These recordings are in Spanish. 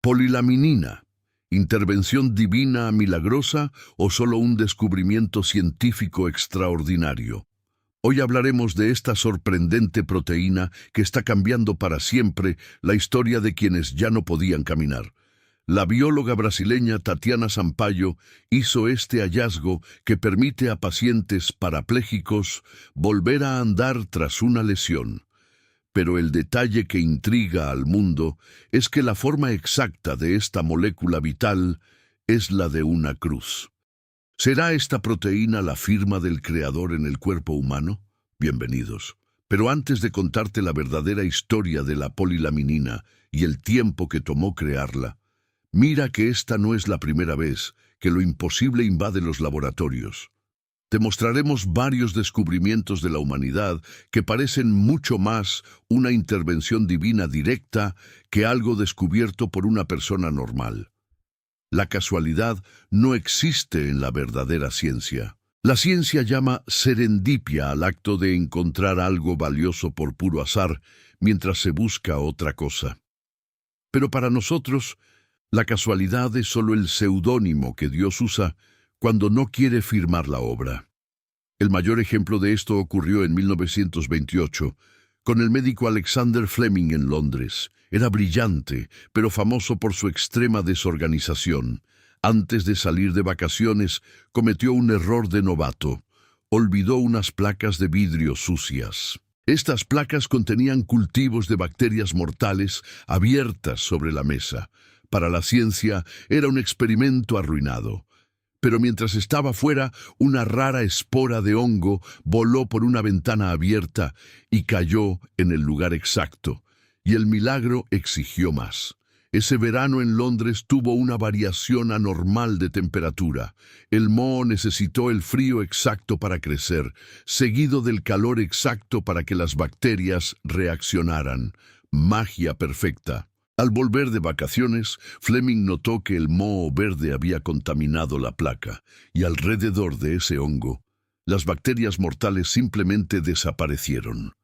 Polilaminina, ¿intervención divina milagrosa o solo un descubrimiento científico extraordinario? Hoy hablaremos de esta sorprendente proteína que está cambiando para siempre la historia de quienes ya no podían caminar. La bióloga brasileña Tatiana Sampaio hizo este hallazgo que permite a pacientes parapléjicos volver a andar tras una lesión. Pero el detalle que intriga al mundo es que la forma exacta de esta molécula vital es la de una cruz. ¿Será esta proteína la firma del Creador en el cuerpo humano? Bienvenidos. Pero antes de contarte la verdadera historia de la polilaminina y el tiempo que tomó crearla, mira que esta no es la primera vez que lo imposible invade los laboratorios. Te mostraremos varios descubrimientos de la humanidad que parecen mucho más una intervención divina directa que algo descubierto por una persona normal. La casualidad no existe en la verdadera ciencia. La ciencia llama serendipia al acto de encontrar algo valioso por puro azar mientras se busca otra cosa. Pero para nosotros, la casualidad es solo el seudónimo que Dios usa cuando no quiere firmar la obra. El mayor ejemplo de esto ocurrió en 1928, con el médico Alexander Fleming en Londres. Era brillante, pero famoso por su extrema desorganización. Antes de salir de vacaciones, cometió un error de novato. Olvidó unas placas de vidrio sucias. Estas placas contenían cultivos de bacterias mortales abiertas sobre la mesa. Para la ciencia era un experimento arruinado. Pero mientras estaba fuera, una rara espora de hongo voló por una ventana abierta y cayó en el lugar exacto. Y el milagro exigió más. Ese verano en Londres tuvo una variación anormal de temperatura. El moho necesitó el frío exacto para crecer, seguido del calor exacto para que las bacterias reaccionaran. Magia perfecta. Al volver de vacaciones, Fleming notó que el moho verde había contaminado la placa, y alrededor de ese hongo, las bacterias mortales simplemente desaparecieron.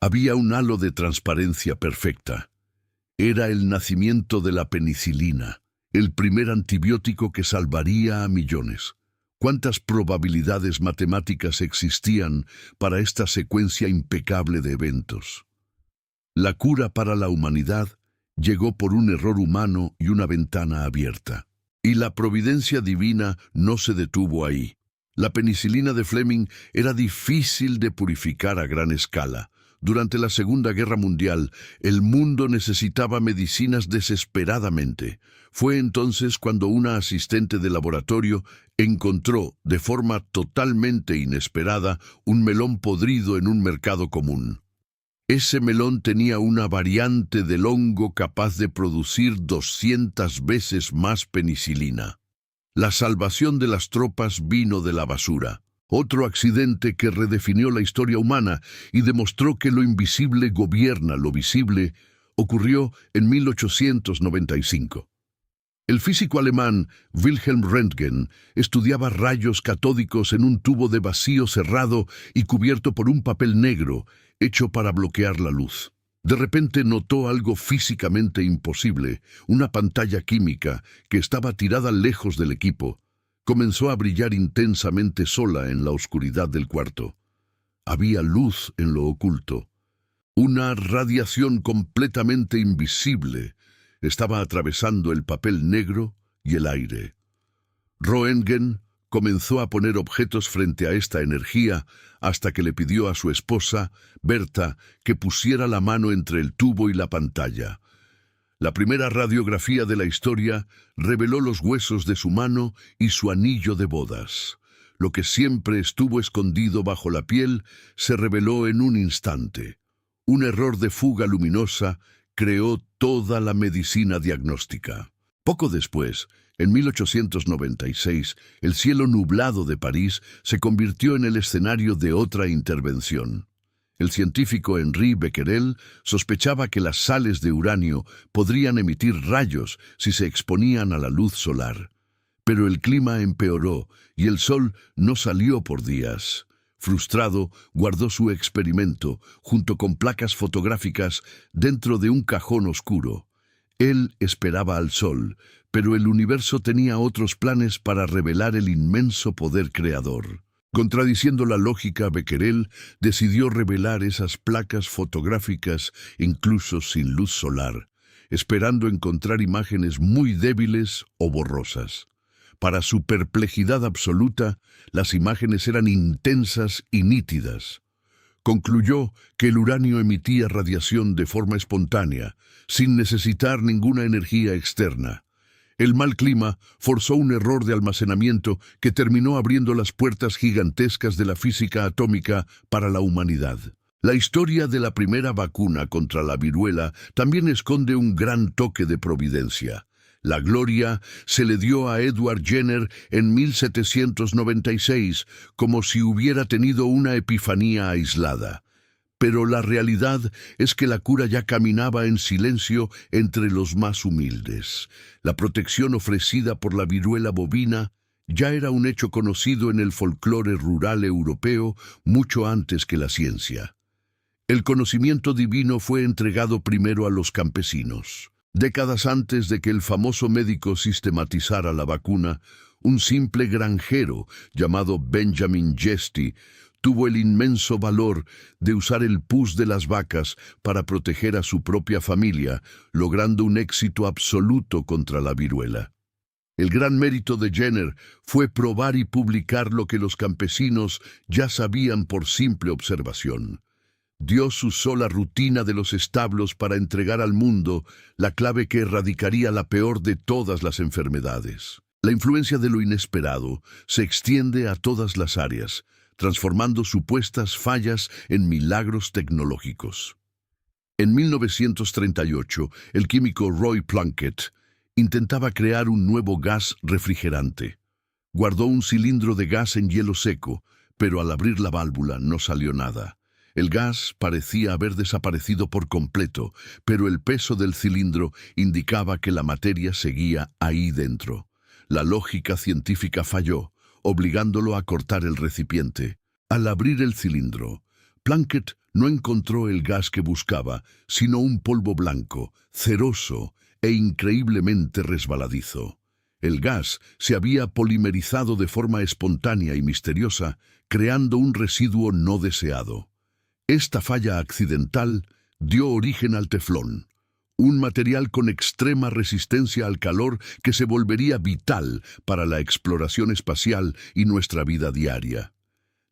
Había un halo de transparencia perfecta. Era el nacimiento de la penicilina, el primer antibiótico que salvaría a millones. ¿Cuántas probabilidades matemáticas existían para esta secuencia impecable de eventos? La cura para la humanidad llegó por un error humano y una ventana abierta. Y la providencia divina no se detuvo ahí. La penicilina de Fleming era difícil de purificar a gran escala. Durante la Segunda Guerra Mundial, el mundo necesitaba medicinas desesperadamente. Fue entonces cuando una asistente de laboratorio encontró, de forma totalmente inesperada, un melón podrido en un mercado común. Ese melón tenía una variante del hongo capaz de producir 200 veces más penicilina. La salvación de las tropas vino de la basura. Otro accidente que redefinió la historia humana y demostró que lo invisible gobierna lo visible ocurrió en 1895. El físico alemán Wilhelm Röntgen estudiaba rayos catódicos en un tubo de vacío cerrado y cubierto por un papel negro, hecho para bloquear la luz. De repente notó algo físicamente imposible, una pantalla química que estaba tirada lejos del equipo. Comenzó a brillar intensamente sola en la oscuridad del cuarto. Había luz en lo oculto. Una radiación completamente invisible estaba atravesando el papel negro y el aire. Röntgen comenzó a poner objetos frente a esta energía hasta que le pidió a su esposa, Berta, que pusiera la mano entre el tubo y la pantalla. La primera radiografía de la historia reveló los huesos de su mano y su anillo de bodas. Lo que siempre estuvo escondido bajo la piel se reveló en un instante. Un error de fuga luminosa creó toda la medicina diagnóstica. Poco después, en 1896, el cielo nublado de París se convirtió en el escenario de otra intervención. El científico Henri Becquerel sospechaba que las sales de uranio podrían emitir rayos si se exponían a la luz solar. Pero el clima empeoró y el sol no salió por días. Frustrado, guardó su experimento, junto con placas fotográficas, dentro de un cajón oscuro. Él esperaba al Sol, pero el universo tenía otros planes para revelar el inmenso poder creador. Contradiciendo la lógica, Becquerel decidió revelar esas placas fotográficas incluso sin luz solar, esperando encontrar imágenes muy débiles o borrosas. Para su perplejidad absoluta, las imágenes eran intensas y nítidas. Concluyó que el uranio emitía radiación de forma espontánea, sin necesitar ninguna energía externa. El mal clima forzó un error de almacenamiento que terminó abriendo las puertas gigantescas de la física atómica para la humanidad. La historia de la primera vacuna contra la viruela también esconde un gran toque de providencia. La gloria se le dio a Edward Jenner en 1796, como si hubiera tenido una epifanía aislada. Pero la realidad es que la cura ya caminaba en silencio entre los más humildes. La protección ofrecida por la viruela bovina ya era un hecho conocido en el folclore rural europeo mucho antes que la ciencia. El conocimiento divino fue entregado primero a los campesinos. Décadas antes de que el famoso médico sistematizara la vacuna, un simple granjero llamado Benjamin Jesty tuvo el inmenso valor de usar el pus de las vacas para proteger a su propia familia, logrando un éxito absoluto contra la viruela. El gran mérito de Jenner fue probar y publicar lo que los campesinos ya sabían por simple observación. Dios usó la rutina de los establos para entregar al mundo la clave que erradicaría la peor de todas las enfermedades. La influencia de lo inesperado se extiende a todas las áreas, transformando supuestas fallas en milagros tecnológicos. En 1938, el químico Roy Plunkett intentaba crear un nuevo gas refrigerante. Guardó un cilindro de gas en hielo seco, pero al abrir la válvula no salió nada. El gas parecía haber desaparecido por completo, pero el peso del cilindro indicaba que la materia seguía ahí dentro. La lógica científica falló, obligándolo a cortar el recipiente. Al abrir el cilindro, Plunkett no encontró el gas que buscaba, sino un polvo blanco, ceroso e increíblemente resbaladizo. El gas se había polimerizado de forma espontánea y misteriosa, creando un residuo no deseado. Esta falla accidental dio origen al teflón, un material con extrema resistencia al calor que se volvería vital para la exploración espacial y nuestra vida diaria.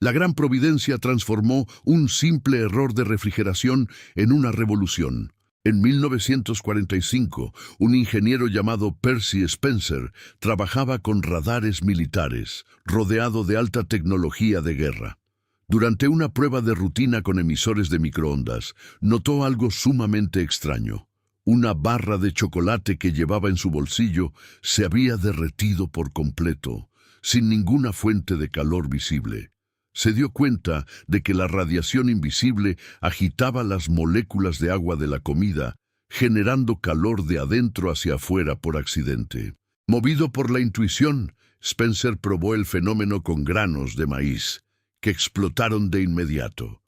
La gran providencia transformó un simple error de refrigeración en una revolución. En 1945, un ingeniero llamado Percy Spencer trabajaba con radares militares, rodeado de alta tecnología de guerra. Durante una prueba de rutina con emisores de microondas, notó algo sumamente extraño. Una barra de chocolate que llevaba en su bolsillo se había derretido por completo, sin ninguna fuente de calor visible. Se dio cuenta de que la radiación invisible agitaba las moléculas de agua de la comida, generando calor de adentro hacia afuera por accidente. Movido por la intuición, Spencer probó el fenómeno con granos de maíz, que explotaron de inmediato.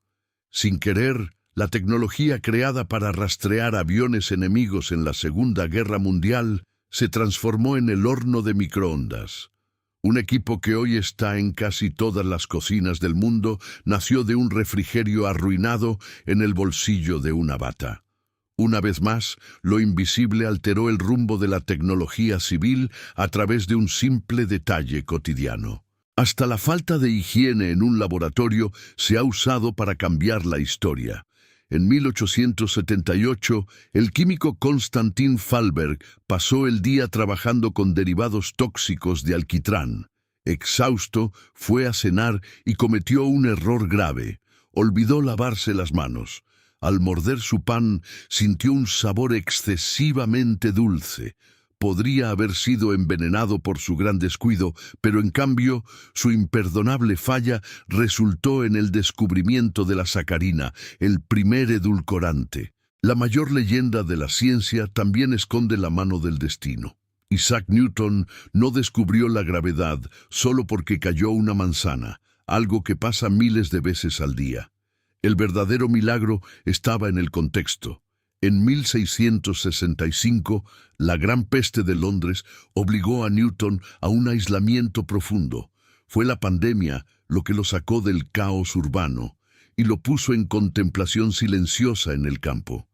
Sin querer, la tecnología creada para rastrear aviones enemigos en la Segunda Guerra Mundial se transformó en el horno de microondas. Un equipo que hoy está en casi todas las cocinas del mundo nació de un refrigerio arruinado en el bolsillo de una bata. Una vez más, lo invisible alteró el rumbo de la tecnología civil a través de un simple detalle cotidiano. Hasta la falta de higiene en un laboratorio se ha usado para cambiar la historia. En 1878, el químico Constantin Fallberg pasó el día trabajando con derivados tóxicos de alquitrán. Exhausto, fue a cenar y cometió un error grave. Olvidó lavarse las manos. Al morder su pan, sintió un sabor excesivamente dulce. Podría haber sido envenenado por su gran descuido, pero en cambio, su imperdonable falla resultó en el descubrimiento de la sacarina, el primer edulcorante. La mayor leyenda de la ciencia también esconde la mano del destino. Isaac Newton no descubrió la gravedad solo porque cayó una manzana, algo que pasa miles de veces al día. El verdadero milagro estaba en el contexto. En 1665, la Gran Peste de Londres obligó a Newton a un aislamiento profundo. Fue la pandemia lo que lo sacó del caos urbano y lo puso en contemplación silenciosa en el campo.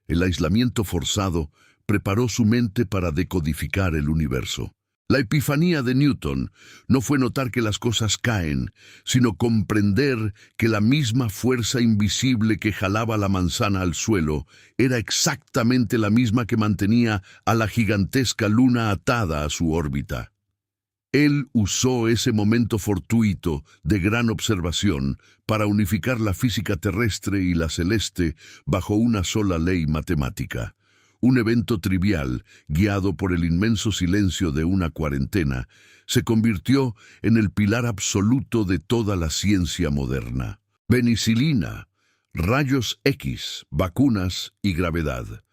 El aislamiento forzado preparó su mente para decodificar el universo. La epifanía de Newton no fue notar que las cosas caen, sino comprender que la misma fuerza invisible que jalaba la manzana al suelo era exactamente la misma que mantenía a la gigantesca luna atada a su órbita. Él usó ese momento fortuito de gran observación para unificar la física terrestre y la celeste bajo una sola ley matemática. Un evento trivial, guiado por el inmenso silencio de una cuarentena, se convirtió en el pilar absoluto de toda la ciencia moderna. Penicilina, rayos X, vacunas y gravedad.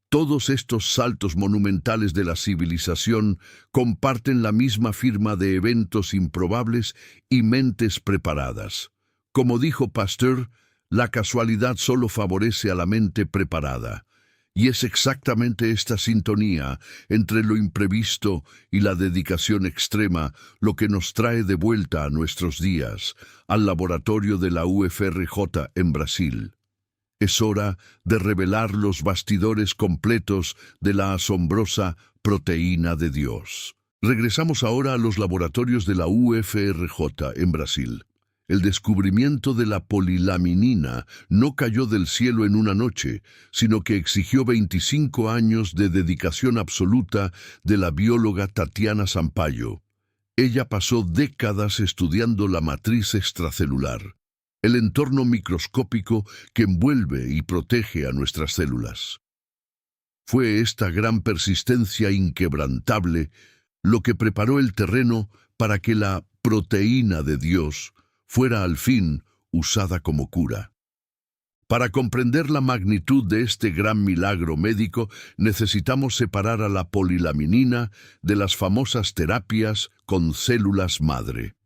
Todos estos saltos monumentales de la civilización comparten la misma firma de eventos improbables y mentes preparadas. Como dijo Pasteur, la casualidad solo favorece a la mente preparada. Y es exactamente esta sintonía entre lo imprevisto y la dedicación extrema lo que nos trae de vuelta a nuestros días, al laboratorio de la UFRJ en Brasil. Es hora de revelar los bastidores completos de la asombrosa proteína de Dios. Regresamos ahora a los laboratorios de la UFRJ en Brasil. El descubrimiento de la polilaminina no cayó del cielo en una noche, sino que exigió 25 años de dedicación absoluta de la bióloga Tatiana Sampaio. Ella pasó décadas estudiando la matriz extracelular, el entorno microscópico que envuelve y protege a nuestras células. Fue esta gran persistencia inquebrantable lo que preparó el terreno para que la proteína de Dios fuera al fin usada como cura. Para comprender la magnitud de este gran milagro médico, necesitamos separar a la polilaminina de las famosas terapias con células madre.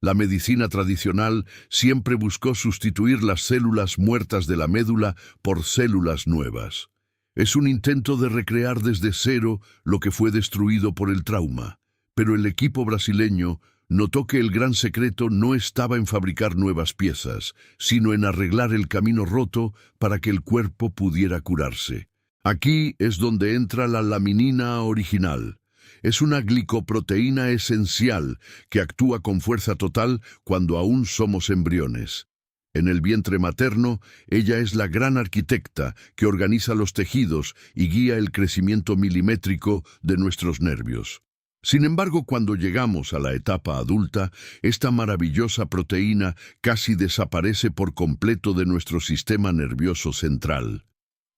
La medicina tradicional siempre buscó sustituir las células muertas de la médula por células nuevas. Es un intento de recrear desde cero lo que fue destruido por el trauma, pero el equipo brasileño notó que el gran secreto no estaba en fabricar nuevas piezas, sino en arreglar el camino roto para que el cuerpo pudiera curarse. Aquí es donde entra la laminina original. Es una glicoproteína esencial que actúa con fuerza total cuando aún somos embriones. En el vientre materno, ella es la gran arquitecta que organiza los tejidos y guía el crecimiento milimétrico de nuestros nervios. Sin embargo, cuando llegamos a la etapa adulta, esta maravillosa proteína casi desaparece por completo de nuestro sistema nervioso central.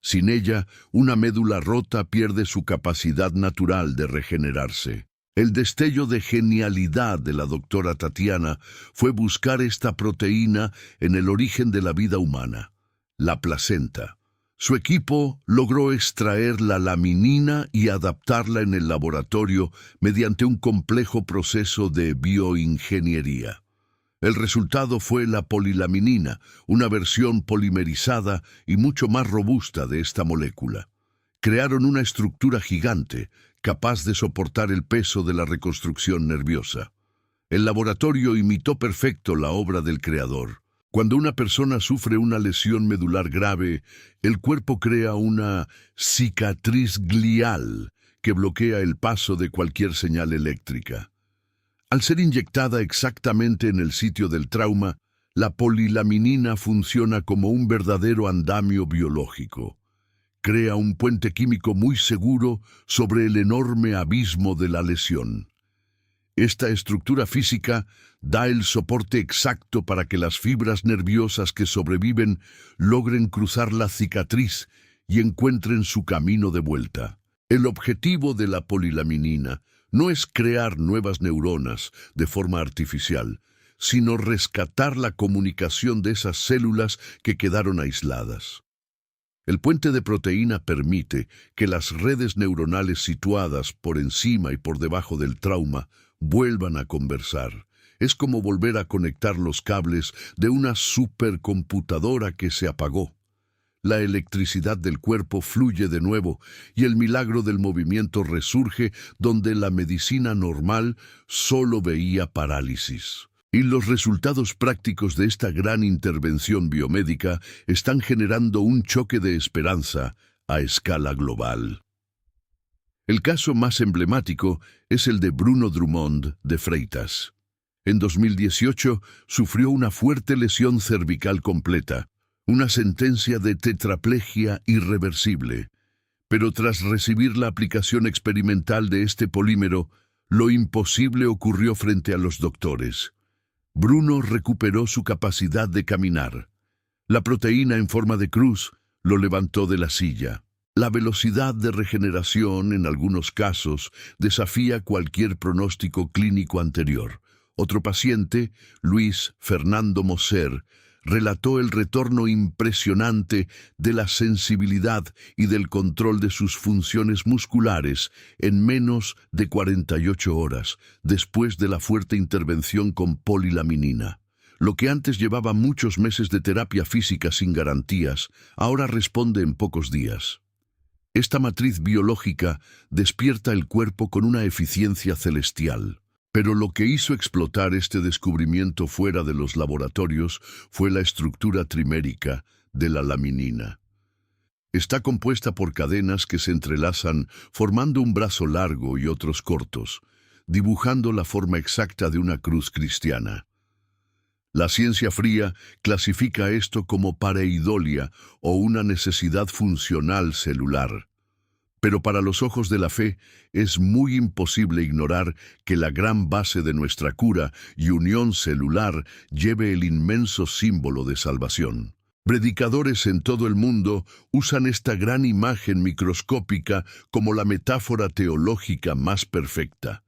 Sin ella, una médula rota pierde su capacidad natural de regenerarse. El destello de genialidad de la doctora Tatiana fue buscar esta proteína en el origen de la vida humana, la placenta. Su equipo logró extraer la laminina y adaptarla en el laboratorio mediante un complejo proceso de bioingeniería. El resultado fue la polilaminina, una versión polimerizada y mucho más robusta de esta molécula. Crearon una estructura gigante, capaz de soportar el peso de la reconstrucción nerviosa. El laboratorio imitó perfecto la obra del creador. Cuando una persona sufre una lesión medular grave, el cuerpo crea una cicatriz glial que bloquea el paso de cualquier señal eléctrica. Al ser inyectada exactamente en el sitio del trauma, la polilaminina funciona como un verdadero andamio biológico. Crea un puente químico muy seguro sobre el enorme abismo de la lesión. Esta estructura física da el soporte exacto para que las fibras nerviosas que sobreviven logren cruzar la cicatriz y encuentren su camino de vuelta. El objetivo de la polilaminina no es crear nuevas neuronas de forma artificial, sino rescatar la comunicación de esas células que quedaron aisladas. El puente de proteína permite que las redes neuronales situadas por encima y por debajo del trauma vuelvan a conversar. Es como volver a conectar los cables de una supercomputadora que se apagó. La electricidad del cuerpo fluye de nuevo y el milagro del movimiento resurge donde la medicina normal solo veía parálisis. Y los resultados prácticos de esta gran intervención biomédica están generando un choque de esperanza a escala global. El caso más emblemático es el de Bruno Drummond de Freitas. En 2018 sufrió una fuerte lesión cervical completa, una sentencia de tetraplegia irreversible. Pero tras recibir la aplicación experimental de este polímero, lo imposible ocurrió frente a los doctores. Bruno recuperó su capacidad de caminar. La proteína en forma de cruz lo levantó de la silla. La velocidad de regeneración, en algunos casos, desafía cualquier pronóstico clínico anterior. Otro paciente, Luis Fernando Moser, relató el retorno impresionante de la sensibilidad y del control de sus funciones musculares en menos de 48 horas, después de la fuerte intervención con polilaminina. Lo que antes llevaba muchos meses de terapia física sin garantías, ahora responde en pocos días. Esta matriz biológica despierta el cuerpo con una eficiencia celestial. Pero lo que hizo explotar este descubrimiento fuera de los laboratorios fue la estructura trimérica de la laminina. Está compuesta por cadenas que se entrelazan formando un brazo largo y otros cortos, dibujando la forma exacta de una cruz cristiana. La ciencia fría clasifica esto como pareidolia o una necesidad funcional celular. Pero para los ojos de la fe es muy imposible ignorar que la gran base de nuestra cura y unión celular lleve el inmenso símbolo de salvación. Predicadores en todo el mundo usan esta gran imagen microscópica como la metáfora teológica más perfecta.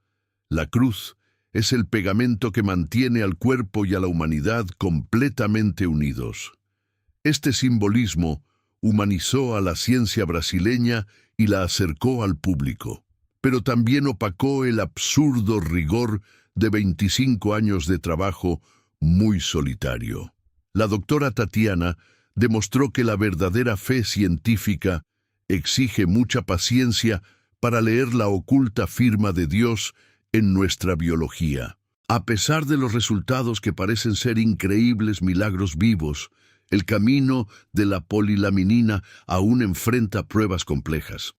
La cruz es el pegamento que mantiene al cuerpo y a la humanidad completamente unidos. Este simbolismo humanizó a la ciencia brasileña y la acercó al público, pero también opacó el absurdo rigor de 25 años de trabajo muy solitario. La doctora Tatiana demostró que la verdadera fe científica exige mucha paciencia para leer la oculta firma de Dios en nuestra biología. A pesar de los resultados que parecen ser increíbles milagros vivos, el camino de la polilaminina aún enfrenta pruebas complejas.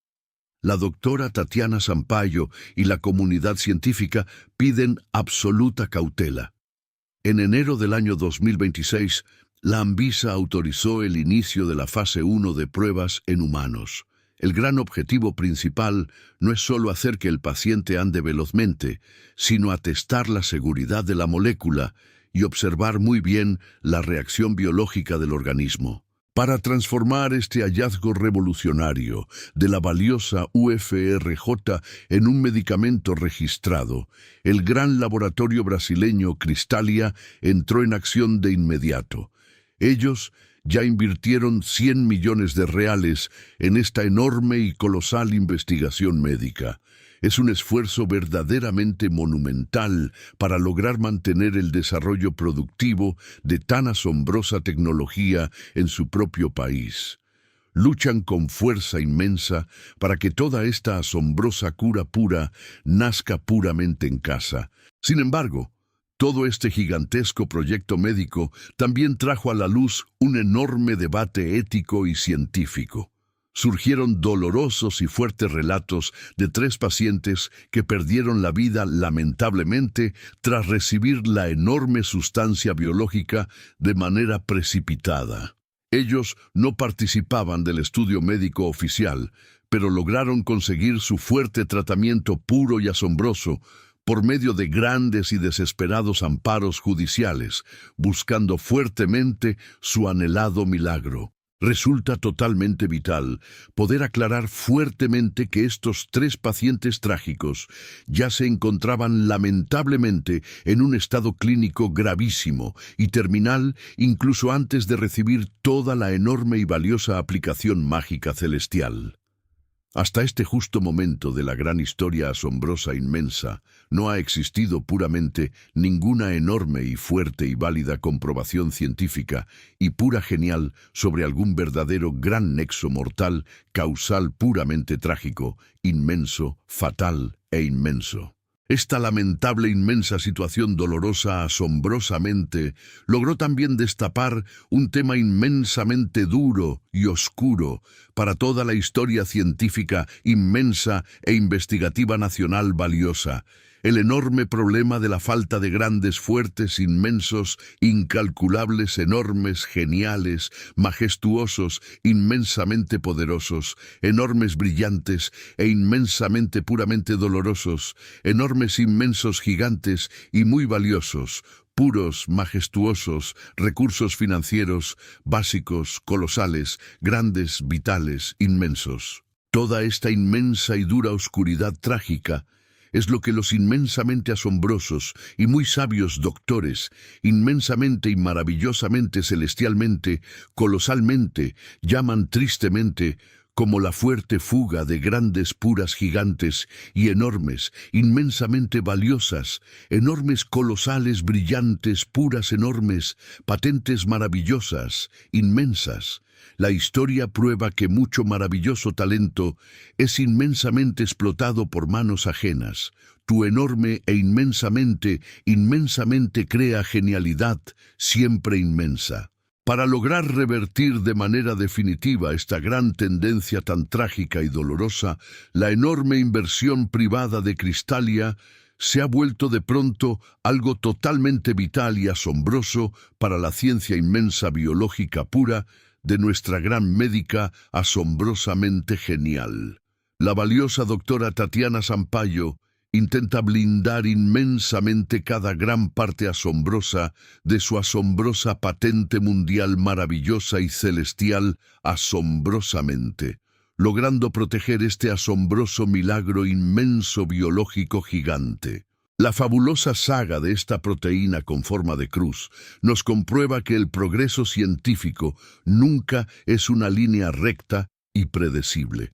La doctora Tatiana Sampaio y la comunidad científica piden absoluta cautela. En enero del año 2026, la Anvisa autorizó el inicio de la fase 1 de pruebas en humanos. El gran objetivo principal no es solo hacer que el paciente ande velozmente, sino atestar la seguridad de la molécula y observar muy bien la reacción biológica del organismo. Para transformar este hallazgo revolucionario de la valiosa UFRJ en un medicamento registrado, el gran laboratorio brasileño Cristalia entró en acción de inmediato. Ellos ya invirtieron 100 millones de reales en esta enorme y colosal investigación médica. Es un esfuerzo verdaderamente monumental para lograr mantener el desarrollo productivo de tan asombrosa tecnología en su propio país. Luchan con fuerza inmensa para que toda esta asombrosa cura pura nazca puramente en casa. Sin embargo, todo este gigantesco proyecto médico también trajo a la luz un enorme debate ético y científico. Surgieron dolorosos y fuertes relatos de 3 pacientes que perdieron la vida lamentablemente tras recibir la enorme sustancia biológica de manera precipitada. Ellos no participaban del estudio médico oficial, pero lograron conseguir su fuerte tratamiento puro y asombroso por medio de grandes y desesperados amparos judiciales, buscando fuertemente su anhelado milagro. Resulta totalmente vital poder aclarar fuertemente que estos 3 pacientes trágicos ya se encontraban lamentablemente en un estado clínico gravísimo y terminal incluso antes de recibir toda la enorme y valiosa aplicación mágica celestial. Hasta este justo momento de la gran historia asombrosa inmensa, no ha existido puramente ninguna enorme y fuerte y válida comprobación científica y pura genial sobre algún verdadero gran nexo mortal, causal puramente trágico, inmenso, fatal e inmenso. Esta lamentable inmensa situación dolorosa asombrosamente logró también destapar un tema inmensamente duro y oscuro para toda la historia científica inmensa e investigativa nacional valiosa, el enorme problema de la falta de grandes, fuertes, inmensos, incalculables, enormes, geniales, majestuosos, inmensamente poderosos, enormes, brillantes e inmensamente puramente dolorosos, enormes, inmensos, gigantes y muy valiosos, puros, majestuosos, recursos financieros, básicos, colosales, grandes, vitales, inmensos. Toda esta inmensa y dura oscuridad trágica es lo que los inmensamente asombrosos y muy sabios doctores, inmensamente y maravillosamente celestialmente, colosalmente, llaman tristemente como la fuerte fuga de grandes puras gigantes y enormes, inmensamente valiosas, enormes colosales brillantes puras enormes, patentes maravillosas, inmensas. La historia prueba que mucho maravilloso talento es inmensamente explotado por manos ajenas. Tu enorme e inmensamente crea genialidad, siempre inmensa. Para lograr revertir de manera definitiva esta gran tendencia tan trágica y dolorosa, la enorme inversión privada de Crystalia se ha vuelto de pronto algo totalmente vital y asombroso para la ciencia inmensa biológica pura de nuestra gran médica asombrosamente genial. La valiosa doctora Tatiana Sampaio intenta blindar inmensamente cada gran parte asombrosa de su asombrosa patente mundial maravillosa y celestial asombrosamente, logrando proteger este asombroso milagro inmenso biológico gigante. La fabulosa saga de esta proteína con forma de cruz nos comprueba que el progreso científico nunca es una línea recta y predecible.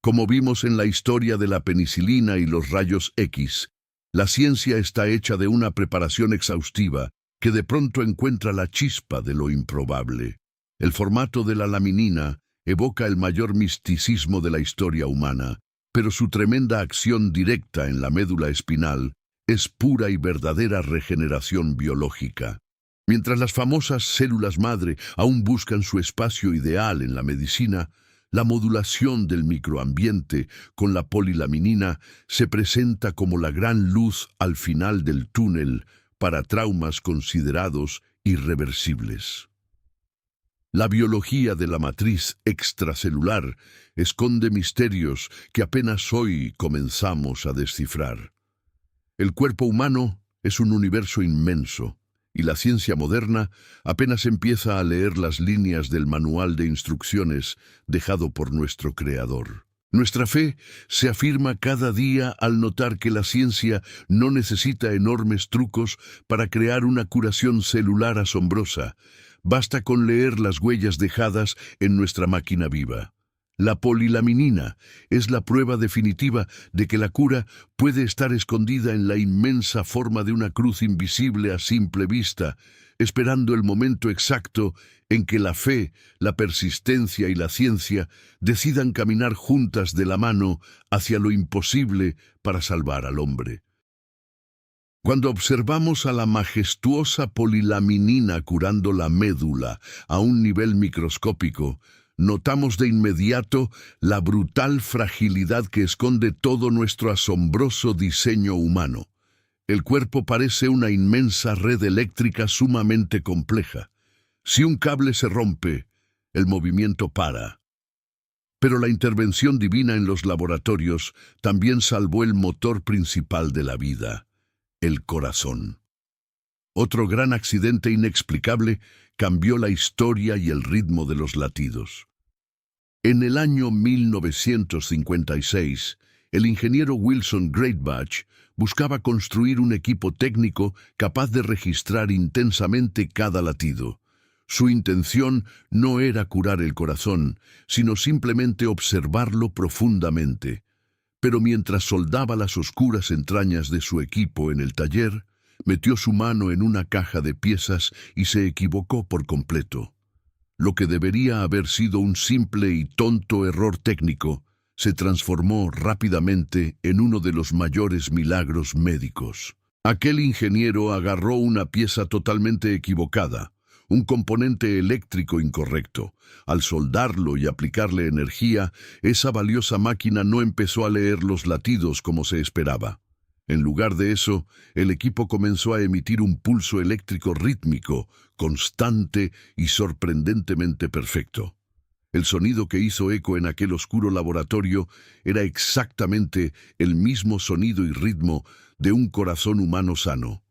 Como vimos en la historia de la penicilina y los rayos X, la ciencia está hecha de una preparación exhaustiva que de pronto encuentra la chispa de lo improbable. El formato de la laminina evoca el mayor misticismo de la historia humana, pero su tremenda acción directa en la médula espinal es pura y verdadera regeneración biológica. Mientras las famosas células madre aún buscan su espacio ideal en la medicina, la modulación del microambiente con la polilaminina se presenta como la gran luz al final del túnel para traumas considerados irreversibles. La biología de la matriz extracelular esconde misterios que apenas hoy comenzamos a descifrar. El cuerpo humano es un universo inmenso, y la ciencia moderna apenas empieza a leer las líneas del manual de instrucciones dejado por nuestro Creador. Nuestra fe se afirma cada día al notar que la ciencia no necesita enormes trucos para crear una curación celular asombrosa. Basta con leer las huellas dejadas en nuestra máquina viva. La polilaminina es la prueba definitiva de que la cura puede estar escondida en la inmensa forma de una cruz invisible a simple vista, esperando el momento exacto en que la fe, la persistencia y la ciencia decidan caminar juntas de la mano hacia lo imposible para salvar al hombre. Cuando observamos a la majestuosa polilaminina curando la médula a un nivel microscópico, notamos de inmediato la brutal fragilidad que esconde todo nuestro asombroso diseño humano. El cuerpo parece una inmensa red eléctrica sumamente compleja. Si un cable se rompe, el movimiento para. Pero la intervención divina en los laboratorios también salvó el motor principal de la vida, el corazón. Otro gran accidente inexplicable cambió la historia y el ritmo de los latidos. En el año 1956, el ingeniero Wilson Greatbatch buscaba construir un equipo técnico capaz de registrar intensamente cada latido. Su intención no era curar el corazón, sino simplemente observarlo profundamente. Pero mientras soldaba las oscuras entrañas de su equipo en el taller, metió su mano en una caja de piezas y se equivocó por completo. Lo que debería haber sido un simple y tonto error técnico se transformó rápidamente en uno de los mayores milagros médicos. Aquel ingeniero agarró una pieza totalmente equivocada, un componente eléctrico incorrecto. Al soldarlo y aplicarle energía, esa valiosa máquina no empezó a leer los latidos como se esperaba. En lugar de eso, el equipo comenzó a emitir un pulso eléctrico rítmico, constante y sorprendentemente perfecto. El sonido que hizo eco en aquel oscuro laboratorio era exactamente el mismo sonido y ritmo de un corazón humano sano.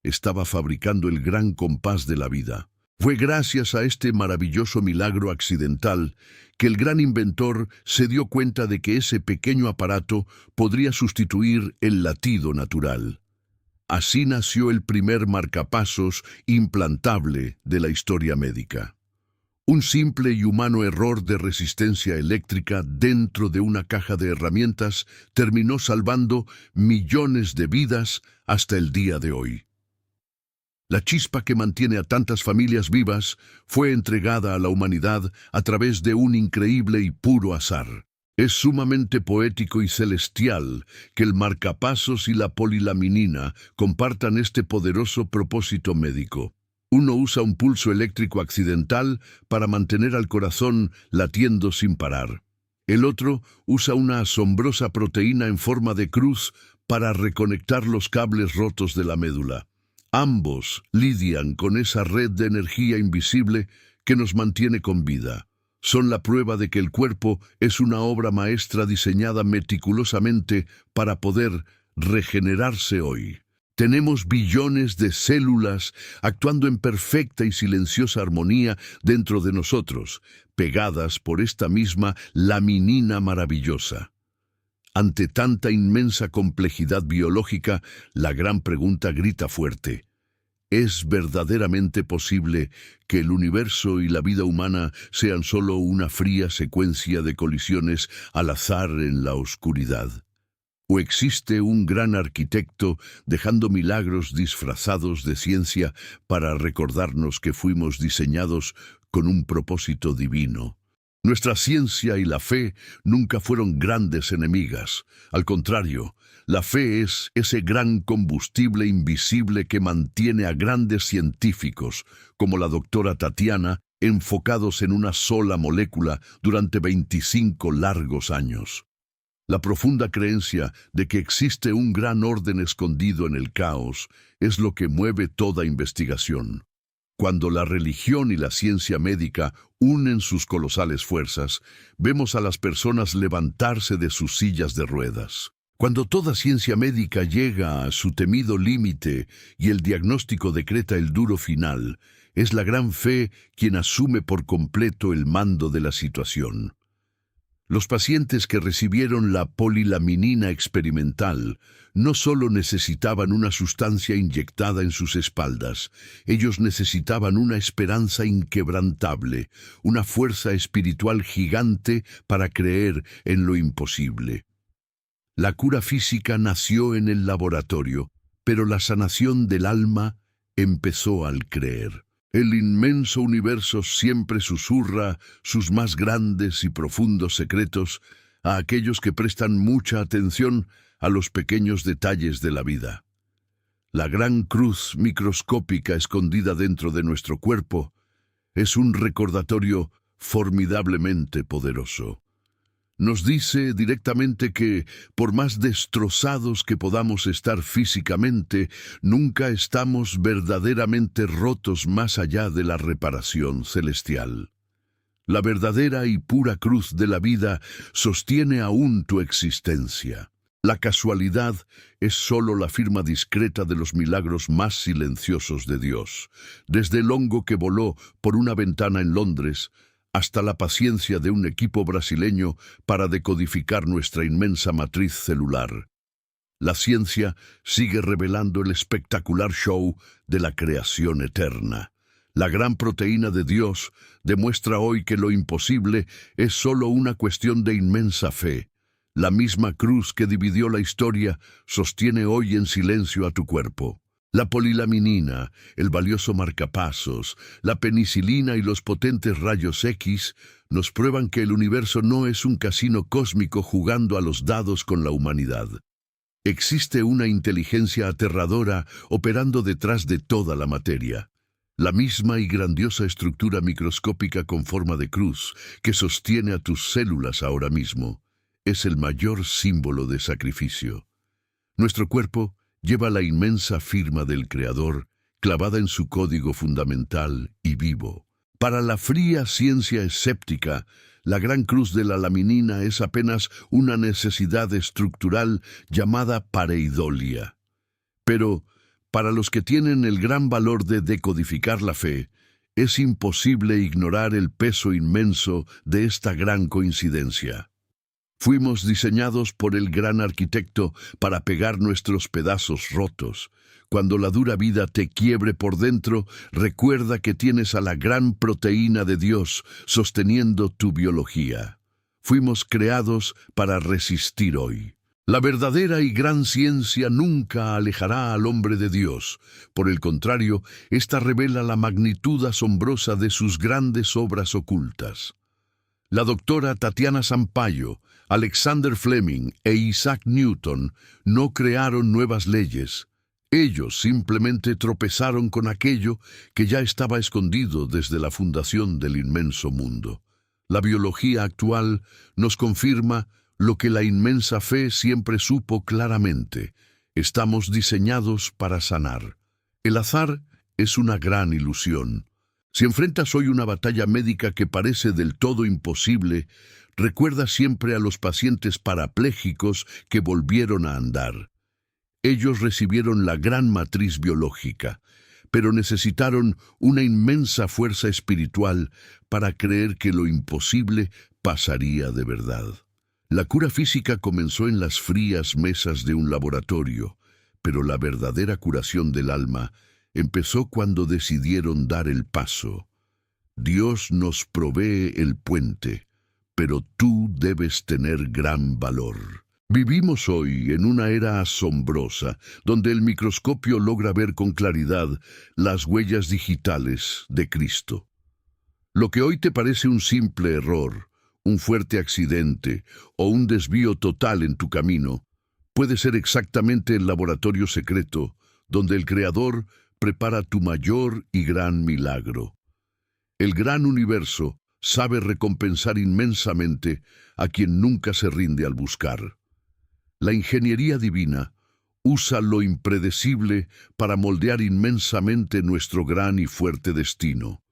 Estaba fabricando el gran compás de la vida. Fue gracias a este maravilloso milagro accidental que el gran inventor se dio cuenta de que ese pequeño aparato podría sustituir el latido natural. Así nació el primer marcapasos implantable de la historia médica. Un simple y humano error de resistencia eléctrica dentro de una caja de herramientas terminó salvando millones de vidas hasta el día de hoy. La chispa que mantiene a tantas familias vivas fue entregada a la humanidad a través de un increíble y puro azar. Es sumamente poético y celestial que el marcapasos y la polilaminina compartan este poderoso propósito médico. Uno usa un pulso eléctrico accidental para mantener al corazón latiendo sin parar. El otro usa una asombrosa proteína en forma de cruz para reconectar los cables rotos de la médula. Ambos lidian con esa red de energía invisible que nos mantiene con vida. Son la prueba de que el cuerpo es una obra maestra diseñada meticulosamente para poder regenerarse hoy. Tenemos billones de células actuando en perfecta y silenciosa armonía dentro de nosotros, pegadas por esta misma laminina maravillosa. Ante tanta inmensa complejidad biológica, la gran pregunta grita fuerte: ¿es verdaderamente posible que el universo y la vida humana sean solo una fría secuencia de colisiones al azar en la oscuridad? ¿O existe un gran arquitecto dejando milagros disfrazados de ciencia para recordarnos que fuimos diseñados con un propósito divino? Nuestra ciencia y la fe nunca fueron grandes enemigas. Al contrario, la fe es ese gran combustible invisible que mantiene a grandes científicos, como la doctora Tatiana, enfocados en una sola molécula durante 25 largos años. La profunda creencia de que existe un gran orden escondido en el caos es lo que mueve toda investigación. Cuando la religión y la ciencia médica unen sus colosales fuerzas, vemos a las personas levantarse de sus sillas de ruedas. Cuando toda ciencia médica llega a su temido límite y el diagnóstico decreta el duro final, es la gran fe quien asume por completo el mando de la situación. Los pacientes que recibieron la polilaminina experimental no solo necesitaban una sustancia inyectada en sus espaldas, ellos necesitaban una esperanza inquebrantable, una fuerza espiritual gigante para creer en lo imposible. La cura física nació en el laboratorio, pero la sanación del alma empezó al creer. El inmenso universo siempre susurra sus más grandes y profundos secretos a aquellos que prestan mucha atención a los pequeños detalles de la vida. La gran cruz microscópica escondida dentro de nuestro cuerpo es un recordatorio formidablemente poderoso. Nos dice directamente que, por más destrozados que podamos estar físicamente, nunca estamos verdaderamente rotos más allá de la reparación celestial. La verdadera y pura cruz de la vida sostiene aún tu existencia. La casualidad es solo la firma discreta de los milagros más silenciosos de Dios. Desde el hongo que voló por una ventana en Londres, hasta la paciencia de un equipo brasileño para decodificar nuestra inmensa matriz celular. La ciencia sigue revelando el espectacular show de la creación eterna. La gran proteína de Dios demuestra hoy que lo imposible es solo una cuestión de inmensa fe. La misma cruz que dividió la historia sostiene hoy en silencio a tu cuerpo. La polilaminina, el valioso marcapasos, la penicilina y los potentes rayos X nos prueban que el universo no es un casino cósmico jugando a los dados con la humanidad. Existe una inteligencia aterradora operando detrás de toda la materia. La misma y grandiosa estructura microscópica con forma de cruz que sostiene a tus células ahora mismo es el mayor símbolo de sacrificio. Nuestro cuerpo lleva la inmensa firma del Creador clavada en su código fundamental y vivo. Para la fría ciencia escéptica, la gran cruz de la laminina es apenas una necesidad estructural llamada pareidolia. Pero, para los que tienen el gran valor de decodificar la fe, es imposible ignorar el peso inmenso de esta gran coincidencia. Fuimos diseñados por el gran arquitecto para pegar nuestros pedazos rotos. Cuando la dura vida te quiebre por dentro, recuerda que tienes a la gran proteína de Dios sosteniendo tu biología. Fuimos creados para resistir hoy. La verdadera y gran ciencia nunca alejará al hombre de Dios. Por el contrario, ésta revela la magnitud asombrosa de sus grandes obras ocultas. La doctora Tatiana Sampaio, Alexander Fleming e Isaac Newton no crearon nuevas leyes. Ellos simplemente tropezaron con aquello que ya estaba escondido desde la fundación del inmenso mundo. La biología actual nos confirma lo que la inmensa fe siempre supo claramente. Estamos diseñados para sanar. El azar es una gran ilusión. Si enfrentas hoy una batalla médica que parece del todo imposible, recuerda siempre a los pacientes parapléjicos que volvieron a andar. Ellos recibieron la gran matriz biológica, pero necesitaron una inmensa fuerza espiritual para creer que lo imposible pasaría de verdad. La cura física comenzó en las frías mesas de un laboratorio, pero la verdadera curación del alma empezó cuando decidieron dar el paso. Dios nos provee el puente, pero tú debes tener gran valor. Vivimos hoy en una era asombrosa, donde el microscopio logra ver con claridad las huellas digitales de Cristo. Lo que hoy te parece un simple error, un fuerte accidente o un desvío total en tu camino, puede ser exactamente el laboratorio secreto donde el Creador prepara tu mayor y gran milagro. El gran universo sabe recompensar inmensamente a quien nunca se rinde al buscar. La ingeniería divina usa lo impredecible para moldear inmensamente nuestro gran y fuerte destino.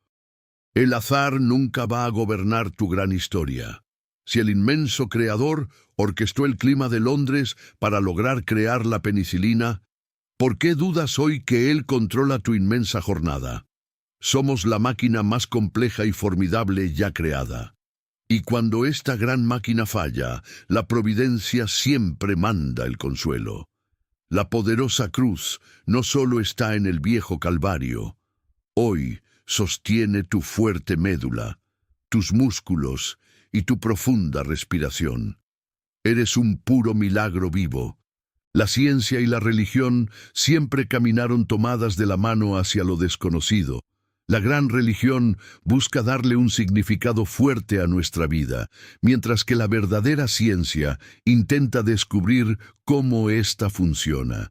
El azar nunca va a gobernar tu gran historia. Si el inmenso creador orquestó el clima de Londres para lograr crear la penicilina, ¿por qué dudas hoy que él controla tu inmensa jornada? Somos la máquina más compleja y formidable ya creada. Y cuando esta gran máquina falla, la providencia siempre manda el consuelo. La poderosa cruz no solo está en el viejo Calvario. Hoy sostiene tu fuerte médula, tus músculos y tu profunda respiración. Eres un puro milagro vivo. La ciencia y la religión siempre caminaron tomadas de la mano hacia lo desconocido. La gran religión busca darle un significado fuerte a nuestra vida, mientras que la verdadera ciencia intenta descubrir cómo ésta funciona.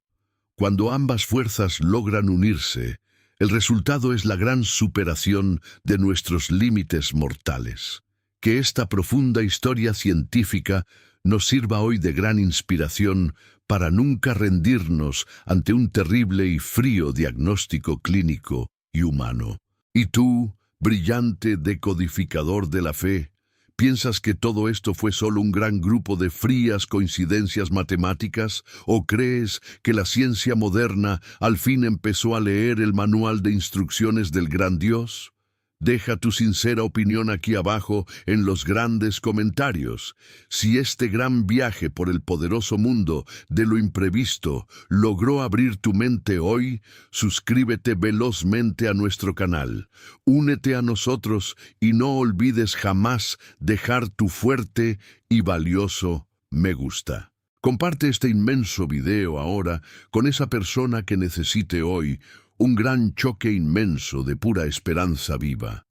Cuando ambas fuerzas logran unirse, el resultado es la gran superación de nuestros límites mortales. Que esta profunda historia científica nos sirva hoy de gran inspiración para nunca rendirnos ante un terrible y frío diagnóstico clínico y humano. ¿Y tú, brillante decodificador de la fe, piensas que todo esto fue solo un gran grupo de frías coincidencias matemáticas? ¿O crees que la ciencia moderna al fin empezó a leer el manual de instrucciones del gran Dios? Deja tu sincera opinión aquí abajo en los grandes comentarios. Si este gran viaje por el poderoso mundo de lo imprevisto logró abrir tu mente hoy, suscríbete velozmente a nuestro canal. Únete a nosotros y no olvides jamás dejar tu fuerte y valioso me gusta. Comparte este inmenso video ahora con esa persona que necesite hoy un gran choque inmenso de pura esperanza viva.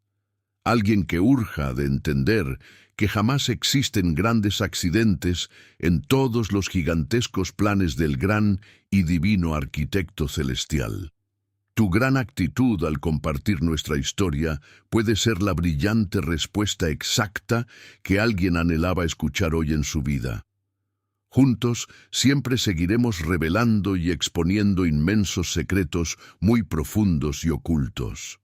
Alguien que urja de entender que jamás existen grandes accidentes en todos los gigantescos planes del gran y divino arquitecto celestial. Tu gran actitud al compartir nuestra historia puede ser la brillante respuesta exacta que alguien anhelaba escuchar hoy en su vida. Juntos siempre seguiremos revelando y exponiendo inmensos secretos muy profundos y ocultos.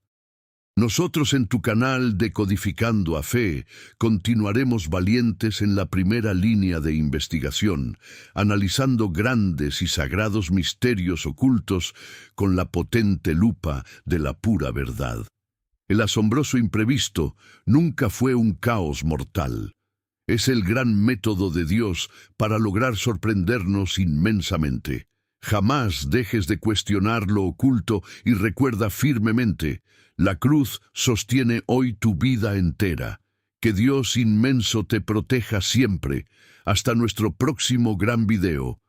Nosotros en tu canal Decodificando a Fe continuaremos valientes en la primera línea de investigación, analizando grandes y sagrados misterios ocultos con la potente lupa de la pura verdad. El asombroso imprevisto nunca fue un caos mortal. Es el gran método de Dios para lograr sorprendernos inmensamente. Jamás dejes de cuestionar lo oculto y recuerda firmemente, la cruz sostiene hoy tu vida entera. Que Dios inmenso te proteja siempre. Hasta nuestro próximo gran video.